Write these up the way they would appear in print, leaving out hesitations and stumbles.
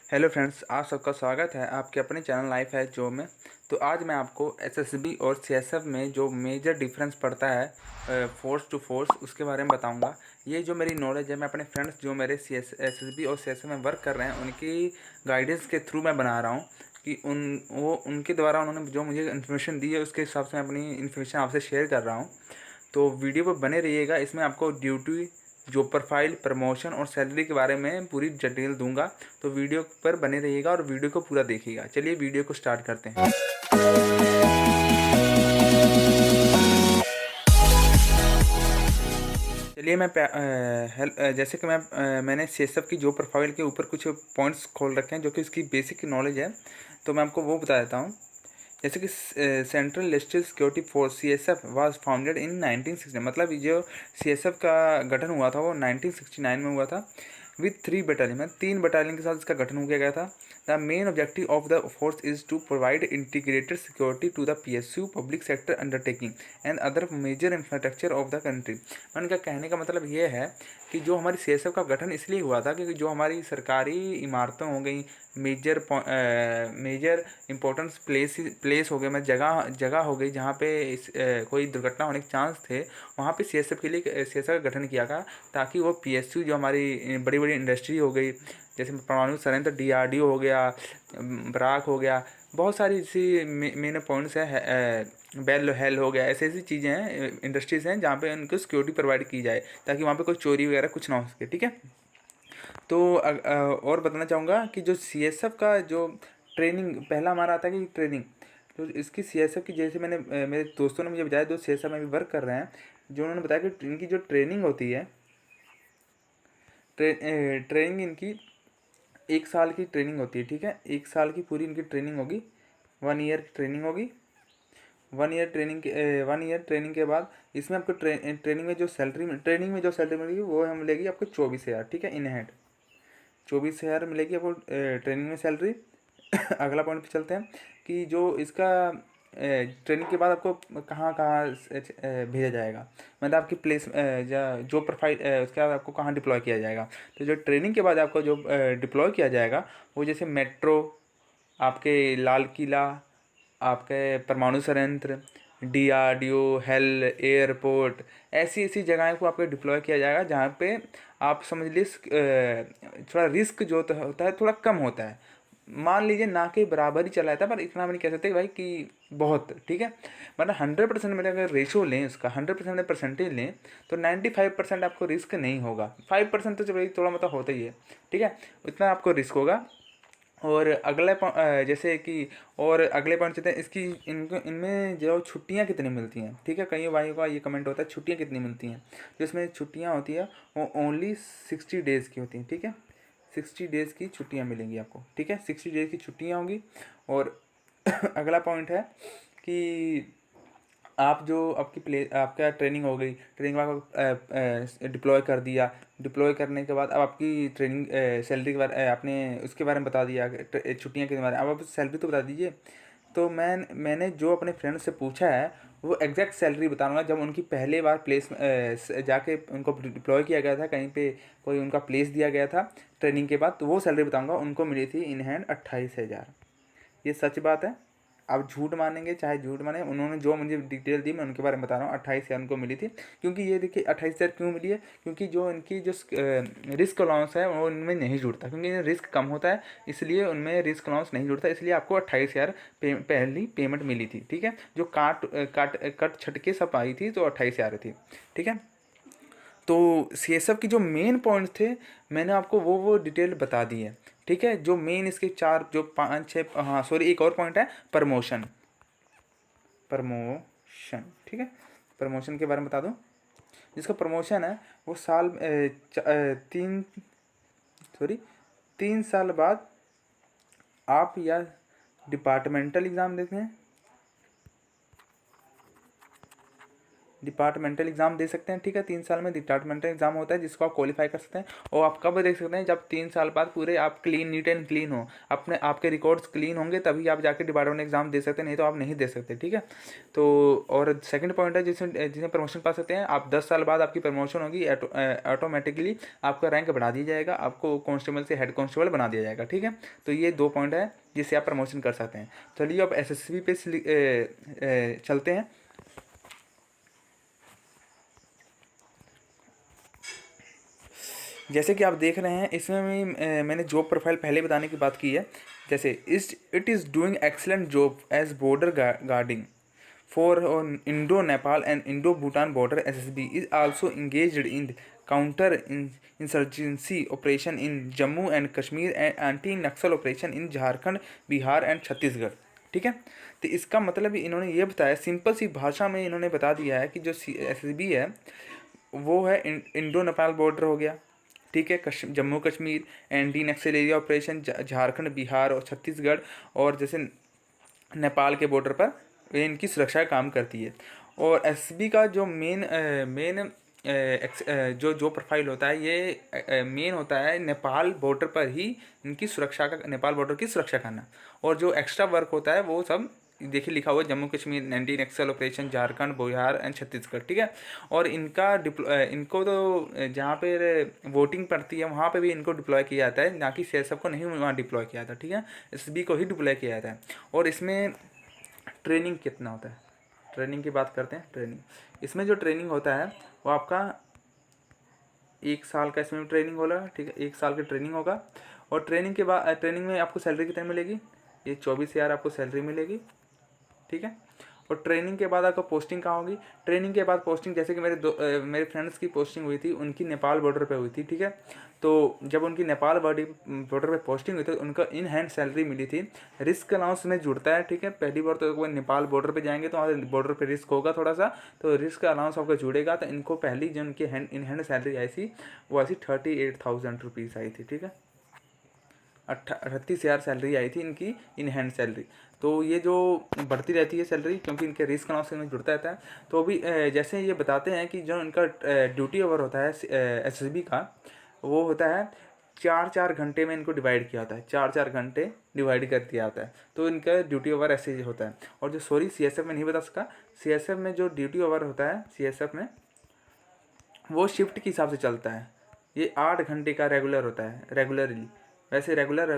Hello friends, आप सबका स्वागत है आपके अपने चैनल लाइफ है जो में। तो आज मैं आपको एसएसबी और सीएसएफ में जो मेजर डिफरेंस पड़ता है फोर्स टू फोर्स उसके बारे में बताऊंगा। ये जो मेरी नॉलेज है मैं अपने फ्रेंड्स जो मेरे एसएसबी और सीएसएफ में वर्क कर रहे हैं उनकी गाइडेंस के थ्रू मैं बना रहा हूँ कि उनके द्वारा उन्होंने जो मुझे इन्फॉर्मेशन दी है उसके हिसाब से मैं अपनी इन्फॉर्मेशन आपसे शेयर कर रहा हूँ। तो वीडियो पर बने रहिएगा। इसमें आपको ड्यूटी, जॉब प्रोफाइल, प्रमोशन और सैलरी के बारे में पूरी डिटेल दूंगा। तो वीडियो पर बने रहिएगा और वीडियो को पूरा देखिएगा। चलिए वीडियो को स्टार्ट करते हैं। चलिए जैसे कि मैंने सीएसएफ की जॉब प्रोफाइल के ऊपर कुछ पॉइंट्स खोल रखे हैं जो कि इसकी बेसिक नॉलेज है, तो मैं आपको वो बता देता हूँ। जैसे कि central listed security force CSF was founded in 1960। मतलब जो सीएसएफ का गठन हुआ था वो 1969 में हुआ था विथ 3 बटालियन, मतलब 3 बटालियन के साथ इसका गठन हो गया था। The main objective of the force is to provide integrated security to the PSU, public sector undertaking and other major infrastructure of the country. उनका कहने का मतलब ये है कि जो हमारी सीएसएफ का गठन इसलिए हुआ था क्योंकि जो हमारी सरकारी इमारतें हो गई, मेजर इंपॉर्टेंस प्लेस हो गए, मतलब जगह हो गई जहाँ पे कोई दुर्घटना होने के चांस थे, वहाँ पे सीएसएफ के लिए सीएसएफ का गठन किया गया ताकि वो पीएसयू जो हमारी बड़ी बड़ी इंडस्ट्री हो गई, जैसे परमाणु संयंत्र डीआरडीओ हो गया, ब्राक हो गया, बहुत सारी ऐसी मेन पॉइंट्स हैं, बेल हेल हो गया, ऐसी ऐसी चीज़ें हैं, इंडस्ट्रीज़ हैं जहाँ पे उनको सिक्योरिटी प्रोवाइड की जाए ताकि वहाँ पे कोई चोरी वगैरह कुछ ना हो सके। ठीक है। तो और बताना चाहूँगा कि जो सीएसएफ का जो ट्रेनिंग पहला हमारा आता है कि ट्रेनिंग, तो इसकी सीएसएफ की, जैसे मेरे दोस्तों ने मुझे बताया जो सीएसएफ में भी वर्क कर रहे हैं, जो उन्होंने बताया कि इनकी जो ट्रेनिंग होती है, ट्रेनिंग इनकी 1 साल की ट्रेनिंग होती है। ठीक है, 1 साल की पूरी इनकी ट्रेनिंग होगी, 1 ईयर की ट्रेनिंग होगी। 1 ईयर ट्रेनिंग के बाद इसमें आपको ट्रेनिंग में जो सैलरी मिलेगी वो हम मिलेगी आपको 24,000। ठीक है, इन हैंड 24,000 मिलेगी आपको ट्रेनिंग में सैलरी। अगला पॉइंट पे चलते हैं कि जो इसका ट्रेनिंग के बाद आपको कहाँ कहाँ भेजा जाएगा, मतलब आपकी जो प्रोफाइल उसके बाद आपको कहाँ डिप्लॉय किया जाएगा। तो जो ट्रेनिंग के बाद आपको जो डिप्लॉय किया जाएगा वो जैसे मेट्रो, आपके लाल किला, आपके परमाणु संयंत्र, डीआरडीओ, हेल, एयरपोर्ट, ऐसी ऐसी जगहों को आपको डिप्लॉय किया जाएगा जहाँ पे आप समझ लीजिए थोड़ा रिस्क जो होता है थोड़ा कम होता है। मान लीजिए ना के बराबर ही चला जाता है, पर इतना भी नहीं कह सकते भाई कि बहुत। ठीक है, मतलब 100% में अगर रेशो लें, उसका 100% परसेंटेज लें तो 95% आपको रिस्क नहीं होगा। 5% तो चलो थोड़ा मतलब होता ही है। ठीक है, इतना आपको रिस्क होगा। और जैसे कि और अगले पॉइंट चलते हैं इसकी, इनको इनमें जो छुट्टियां कितनी मिलती हैं। ठीक है, कई भाइयों का ये कमेंट होता है छुट्टियां कितनी मिलती हैं। जो इसमें छुट्टियां होती है वो ओनली 60 डेज़ की होती हैं। ठीक है, 60 डेज़ की छुट्टियां मिलेंगी आपको। ठीक है, 60 डेज़ की छुट्टियां होंगी। और अगला पॉइंट है कि आप जो आपका ट्रेनिंग हो गई, ट्रेनिंग के बाद डिप्लॉय कर दिया, डिप्लॉय करने के बाद अब आपकी ट्रेनिंग सैलरी के बारे आपने उसके बारे में बता दिया, छुट्टियां के बारे में, अब आप सैलरी तो बता दीजिए। तो मैंने जो अपने फ्रेंड से पूछा है वो एग्जैक्ट सैलरी बताऊंगा। जब उनकी पहले बार जाके उनको डिप्लॉय किया गया था, कहीं पे कोई उनका प्लेस दिया गया था ट्रेनिंग के बाद, तो वो सैलरी बताऊंगा। उनको मिली थी इन हैंड 28,000। ये सच बात है, आप झूठ मानेंगे चाहे झूठ माने, उन्होंने जो मुझे डिटेल दी मैं उनके बारे में बता रहा हूँ। 28,000 उनको मिली थी। क्योंकि ये देखिए 28,000 क्यों मिली है, क्योंकि जो इनकी जो रिस्क अलाउंस है वो उनमें नहीं जुड़ता, क्योंकि रिस्क कम होता है इसलिए उनमें रिस्क अलाउंस नहीं जुड़ता, इसलिए आपको 28,000 पहली पेमेंट मिली थी। ठीक है, जो कट छट के सब आई थी तो 28,000 थी। ठीक है, तो सीएसएफ की जो मेन पॉइंट थे मैंने आपको वो डिटेल बता दी है। ठीक है, जो मेन इसके 4 जो 5 6, हाँ सॉरी, एक और पॉइंट है प्रमोशन। प्रमोशन ठीक है, प्रमोशन के बारे में बता दूं। जिसका प्रमोशन है वो साल 3 साल बाद आप या डिपार्टमेंटल एग्ज़ाम देते हैं डिपार्टमेंटल एग्जाम दे सकते हैं, ठीक है। 3 साल में डिपार्टमेंटल एग्जाम होता है जिसको आप क्वालिफाई कर सकते हैं। और आप कब देख सकते हैं, जब 3 साल बाद पूरे आप क्लीन, नीट एंड क्लीन हो, अपने आपके रिकॉर्ड्स क्लीन होंगे, तभी आप जाके डिपार्टमेंट एग्जाम दे सकते हैं, नहीं तो आप नहीं दे सकते, ठीक है। तो और सेकंड पॉइंट है जिसमें प्रमोशन पा सकते हैं आप, 10 साल बाद आपकी प्रमोशन होगी, ऑटोमेटिकली आपका रैंक बढ़ा दिया जाएगा, आपको कांस्टेबल से हेड कांस्टेबल बना दिया जाएगा, ठीक है। तो ये 2 पॉइंट है जिससे आप प्रमोशन कर सकते हैं। चलिए अब एसएसबी पे चलते हैं। जैसे कि आप देख रहे हैं, इसमें भी मैंने जॉब प्रोफाइल पहले बताने की बात की है। जैसे it is doing excellent job as border guarding for Indo Nepal and Indo Bhutan border. SSB is also engaged in counter insurgency operation in Jammu and Kashmir and anti Naxal operation in Jharkhand, Bihar and Chhattisgarh, ठीक है। तो इसका मतलब इन्होंने ये बताया, सिंपल सी भाषा में इन्होंने बता दिया है कि जो एसएसबी है वो है इंडो नेपाल बॉर्डर हो गया, ठीक है, जम्मू कश्मीर, एंटी नक्सल एरिया ऑपरेशन झारखंड, बिहार और छत्तीसगढ़, और जैसे नेपाल के बॉर्डर पर ये इनकी सुरक्षा का काम करती है। और एसबी का जो मेन जो प्रोफाइल होता है, ये मेन होता है नेपाल बॉर्डर पर ही इनकी सुरक्षा का, नेपाल बॉर्डर की सुरक्षा करना। और जो एक्स्ट्रा वर्क होता है वो सब देखिए लिखा हुआ है, Jammu Kashmir anti Naxal operation, Jharkhand, Bihar and Chhattisgarh, ठीक है। और इनको तो जहाँ पे वोटिंग पड़ती है वहाँ पे भी इनको डिप्लॉय किया जाता है, ना कि सीएसएफ को नहीं वहाँ डिप्लॉय किया जाता, ठीक है। एसबी को ही डिप्लॉय किया जाता है। और इसमें ट्रेनिंग कितना होता है, ट्रेनिंग की बात करते हैं। ट्रेनिंग, इसमें जो ट्रेनिंग होता है वो आपका 1 साल का इसमें ट्रेनिंग होगा, ठीक है, 1 साल की ट्रेनिंग होगा। और ट्रेनिंग के बाद, ट्रेनिंग में आपको सैलरी कितनी मिलेगी, ये 24,000 आपको सैलरी मिलेगी, ठीक है। और ट्रेनिंग के बाद आपको पोस्टिंग कहाँ होगी, ट्रेनिंग के बाद पोस्टिंग, जैसे कि मेरे फ्रेंड्स की पोस्टिंग हुई थी, उनकी नेपाल बॉर्डर पे हुई थी, ठीक है। तो जब उनकी नेपाल बॉर्डर पे पोस्टिंग हुई थी तो उनका इन हैंड सैलरी मिली थी। रिस्क अलाउंस में जुड़ता है, ठीक है। पहली बार तो वो नेपाल बॉर्डर पे जाएंगे तो वहाँ बॉर्डर पे रिस्क होगा थोड़ा सा, तो रिस्क अलाउंस आपका जुड़ेगा। तो इनको पहली जो उनकी इन हैंड सैलरी आई थी वो आई थी 38,000 रुपीज़ आई थी, ठीक है। 38,000 सैलरी आई थी इनकी इन हैंड सैलरी। तो ये जो बढ़ती रहती है सैलरी, क्योंकि इनके रिस्क अनाउंस में जुड़ता रहता है। तो अभी जैसे ये बताते हैं कि जो इनका ड्यूटी ओवर होता है एसएसबी का, वो होता है 4-4 घंटे में इनको डिवाइड किया होता है, 4-4 घंटे डिवाइड कर दिया जाता है। तो इनका ड्यूटी ओवर ऐसे ही होता है। और जो सॉरी सीएसएफ में नहीं बता सका, सीएसएफ में जो ड्यूटी ओवर होता है सीएसएफ में, वो शिफ्ट के हिसाब से चलता है। ये 8 घंटे का रेगुलर होता है, रेगुलरली, वैसे रेगुलर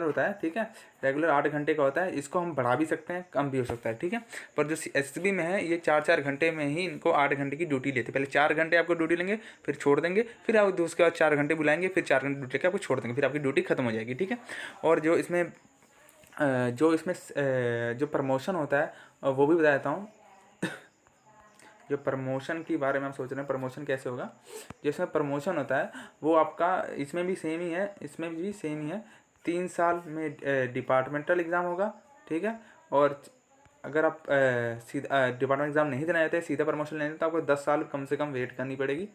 होता है, ठीक है। रेगुलर 8 घंटे का होता है। इसको हम बढ़ा भी सकते हैं, कम भी हो सकता है, ठीक है। पर जो एसबी में है ये 4-4 घंटे में ही इनको 8 घंटे की ड्यूटी लेते हैं। पहले 4 घंटे आपको ड्यूटी लेंगे, फिर छोड़ देंगे, फिर आप उसके बाद 4 घंटे बुलाएंगे, फिर 4 घंटे ड्यूटी लेकर आपको छोड़ देंगे, फिर आपकी ड्यूटी खत्म हो जाएगी, ठीक है। और जो इसमें जो प्रमोशन होता है वो भी बता देता हूँ। जो प्रमोशन के बारे में हम सोच रहे हैं, प्रमोशन कैसे होगा, जिसमें प्रमोशन होता है वो आपका इसमें भी सेम ही है, इसमें भी सेम ही है। 3 साल में डिपार्टमेंटल एग्ज़ाम होगा, ठीक है। और अगर आप सीधा डिपार्टमेंट एग्ज़ाम नहीं देना चाहते, सीधा प्रमोशन लेना, तो आपको 10 साल कम से कम वेट करनी पड़ेगी।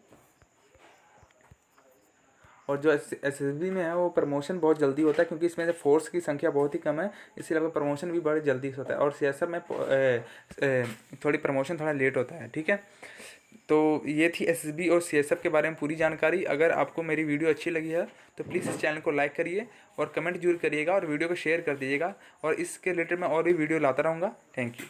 और जो एसएसबी में है वो प्रमोशन बहुत जल्दी होता है, क्योंकि इसमें फोर्स की संख्या बहुत ही कम है, इसलिए आपका प्रमोशन भी बड़े जल्दी से होता है। और सीएसएफ में थोड़ी प्रमोशन थोड़ा लेट होता है, ठीक है। तो ये थी एसएसबी और सीएसएफ के बारे में पूरी जानकारी। अगर आपको मेरी वीडियो अच्छी लगी है तो प्लीज़ इस चैनल को लाइक करिए और कमेंट जरूर करिएगा और वीडियो को शेयर कर दीजिएगा। और इसके रिलेटेड मैं और भी वीडियो लाता रहूँगा। Thank you.